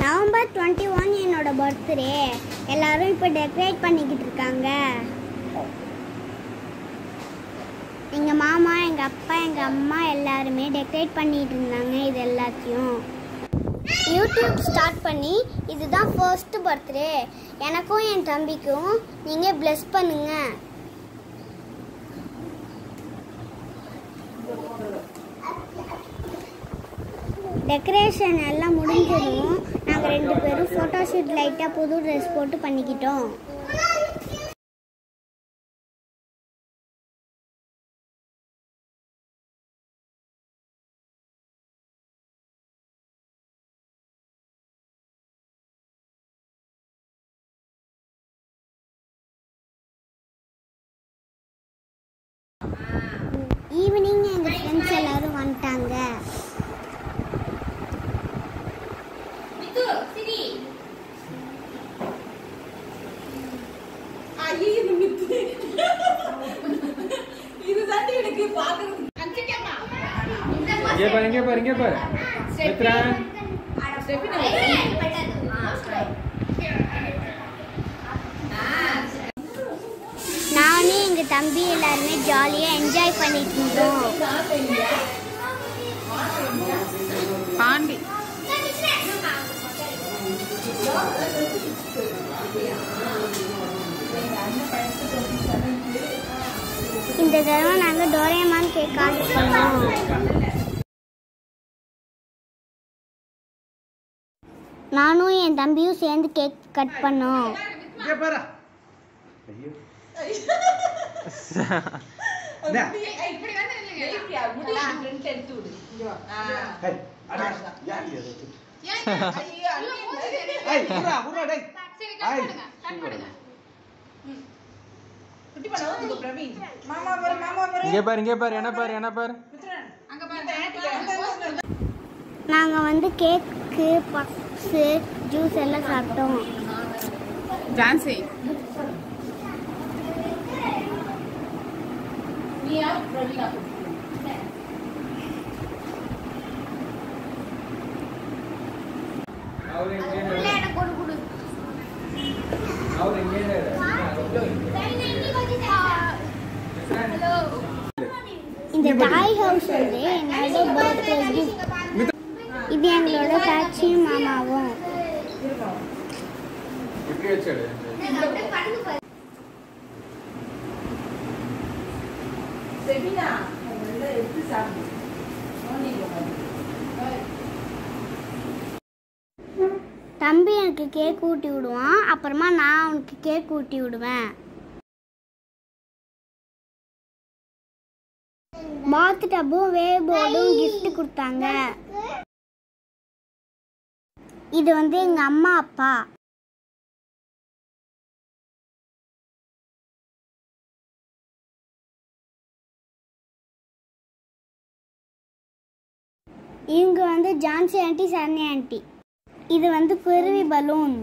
November 21 என்னோட birthday. எல்லாரும் இப்போ டெக்கரேட் பண்ணிக்கிட்டு இருக்காங்க. எங்கள் மாமா, எங்கள் அப்பா, எங்கள் அம்மா எல்லாருமே டெக்கரேட் பண்ணிட்டு இருந்தாங்க. இது எல்லாத்தையும் யூடியூப் ஸ்டார்ட் பண்ணி இதுதான் ஃபர்ஸ்ட் பர்த்டே. எனக்கும் என் தம்பிக்கும் நீங்கள் பிளஸ் பண்ணுங்க. டெக்கரேஷன் எல்லாம் முடிஞ்சதும் நாங்கள் 2 பேரும் ஃபோட்டோ ஷூட் லைட்டாக புது ட்ரெஸ் போட்டு பண்ணிக்கிட்டோம். ஈவினிங் எங்கள் ஃப்ரெண்ட்ஸ் எல்லாரும் வந்துட்டாங்க. நானும் எங்கள் தம்பி எல்லாருமே ஜாலியாக என்ஜாய் பண்ணிட்டு இருந்தோம். பாண்டி இந்த தடவை நாங்கள் டோரேமான் கேக் ஆர்டர் பண்ணோம். நானும் என் தம்பியும் சேர்ந்து கேக் கட் பண்ணோம். நாங்க வந்து கேக்கு, பப்ஸ், ஜூஸ் எல்லாம் சாப்பிட்டோம். ஜான்சி இந்த டாய் ஹவுஸ் வந்து என்னோட பர்த்டே கிஃப்ட். இது எங்களோட தாச்சியும் மாமாவும். தம்பி எனக்கு கேக் ஊட்டி விடுவான். அப்புறமா நான் அவனுக்கு கேக் ஊட்டி விடுவேன். பாத் டப்பும் வேவ் போர்டும் கிஃப்ட் கொடுத்தாங்க. இது வந்து எங்க அம்மா அப்பா. இவங்க வந்து ஜான்சி ஆண்டி, சரணி ஆண்டி. இது வந்து குருவி பலூன்.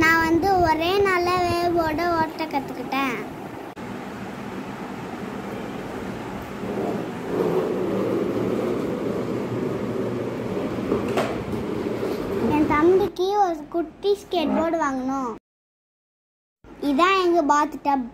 நான் வந்து ஒரே நல்ல வேவோட ஓட்ட கத்துக்கிட்டேன். என் தம்பிக்கு ஒரு குட்டி ஸ்கேட் போர்டு வாங்கணும். இதான் எங்க பாத் டப்.